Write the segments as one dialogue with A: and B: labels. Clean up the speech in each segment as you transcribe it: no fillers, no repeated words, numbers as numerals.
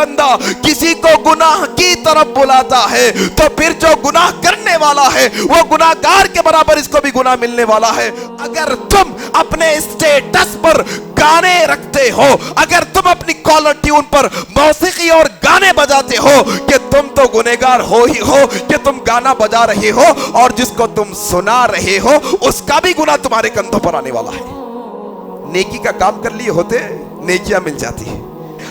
A: بندہ کسی کو گناہ کی طرف بلاتا ہے تو پھر جو گناہ کرنے والا ہے وہ گناہگار کے برابر اس کو بھی گناہ ملنے والا ہے۔ اگر تم اپنے اسٹیٹس پر گانے رکھتے ہو، اگر تم اپنی کالر ٹیون پر موسیقی اور گانے بجاتے ہو، کہ تم تو گنہگار ہو ہی ہو کہ تم گانا بجا رہے ہو، اور جس کو تم سنا رہے ہو اس کا بھی گناہ تمہارے کندھوں پر آنے والا ہے۔ نیکی کا کام کر لیے ہوتے نیکیاں مل جاتی ہے۔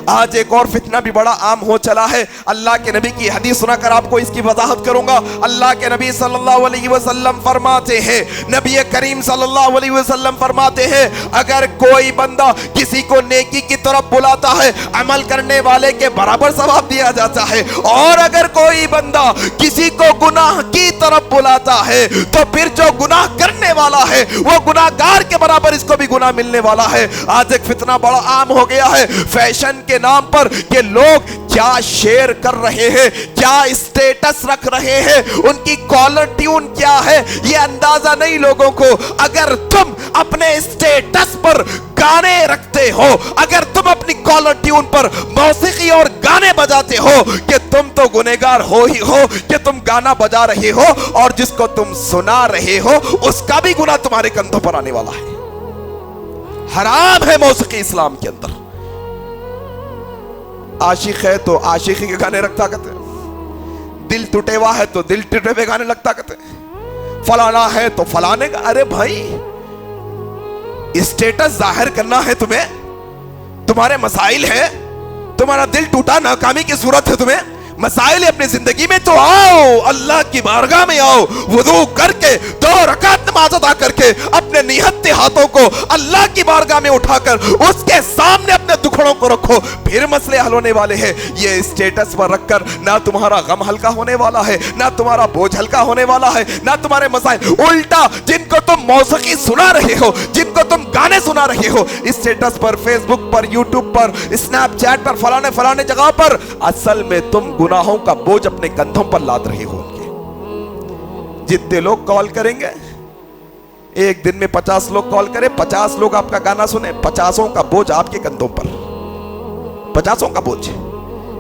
A: آج ایک اور فتنہ بھی بڑا عام ہو چلا ہے۔ اللہ کے نبی کی حدیث سنا کر آپ کو اس کی وضاحت کروں گا۔ اللہ کے نبی صلی اللہ علیہ وسلم فرماتے ہیں، نبی کریم صلی اللہ علیہ وسلم فرماتے ہیں، اگر کوئی بندہ کسی کو نیکی کی طرف بلاتا ہے عمل کرنے والے کے برابر ثواب دیا جاتا ہے، اور اگر کوئی بندہ کسی کو گناہ کی طرف بلاتا ہے تو پھر جو گناہ کرنے والا ہے وہ گناہگار کے برابر اس کو بھی گناہ ملنے والا ہے۔ آج ایک فتنہ بڑا عام ہو گیا ہے فیشن کے نام پر، کہ لوگ کیا شیئر کر رہے ہیں، کیا اسٹیٹس رکھ رہے ہیں، ان کی کالر ٹیون کیا ہے، یہ اندازہ نہیں لوگوں کو۔ اگر تم اپنے اسٹیٹس پر گانے رکھتے ہو، اگر تم اپنی کالر ٹیون پر موسیقی اور گانے بجاتے ہو، کہ تم تو گنہگار ہو ہی ہو کہ تم گانا بجا رہے ہو، اور جس کو تم سنا رہے ہو اس کا بھی گناہ تمہارے کندھوں پر آنے والا ہے۔ حرام ہے موسیقی اسلام کے اندر۔ عاشق ہے تو عاشقی کے گانے رکھتا کرتے ہیں، دل ٹوٹے ہوا ہے تو دل ٹوٹے ہوئے گانے لگتا کرتے ہیں، فلانا ہے تو فلانے کا۔ ارے بھائی، اسٹیٹس ظاہر کرنا ہے تمہیں، تمہارے مسائل ہیں، تمہارا دل ٹوٹا، ناکامی کی صورت ہے، تمہیں مسائل اپنی زندگی میں، تو آؤ اللہ کی بارگاہ میں آؤ، وضو کر کے 2 رکعت نماز ادا کر کے اپنے نہتے ہاتھوں کو اللہ کی بارگاہ میں اٹھا کر اس کے سامنے اپنے دکھڑوں کو رکھو، پھر مسئلے حل ہونے والے ہیں۔ یہ اسٹیٹس پر رکھ کر نہ تمہارا غم ہلکا ہونے والا ہے، نہ تمہارا بوجھ ہلکا ہونے والا ہے، نہ تمہارے مسائل۔ الٹا جن کو تم موسیقی سنا رہے ہو، جن کو تم گانے سنا رہے ہو اسٹیٹس پر، فیس بک پر، یوٹیوب پر، اسنیپ چیٹ پر، فلانے جگہ پر، اصل میں تم گناہوں کا بوجھ اپنے کندھوں پر لاد رہے ہو۔ جتنے لوگ کال کریں گے، ایک دن میں 50 لوگ کال کریں، 50 لوگ آپ کا گانا سنیں، 50 کا بوجھ آپ کے کندھوں پر، 50 کا بوجھ۔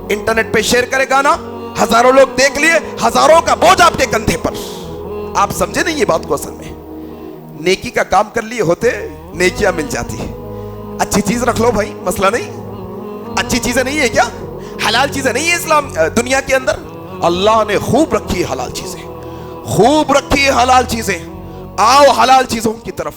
A: انٹرنیٹ پہ شیئر کرے گانا، ہزاروں لوگ دیکھ لیے، ہزاروں کا بوجھ آپ کے کندھے پر۔ آپ سمجھے نہیں یہ بات کو؟ اصل میں نیکی کا کام کر لیے ہوتے نیکیاں مل جاتی ہے۔ اچھی چیز رکھ لو بھائی، مسئلہ نہیں۔ اچھی چیزیں نہیں ہے کیا؟ حلال چیزیں نہیں ہے اسلام دنیا کے اندر؟ اللہ نے خوب رکھی حلال چیزیں، خوب رکھی حلال چیزیں۔ آؤ حلال چیزوں کی طرف۔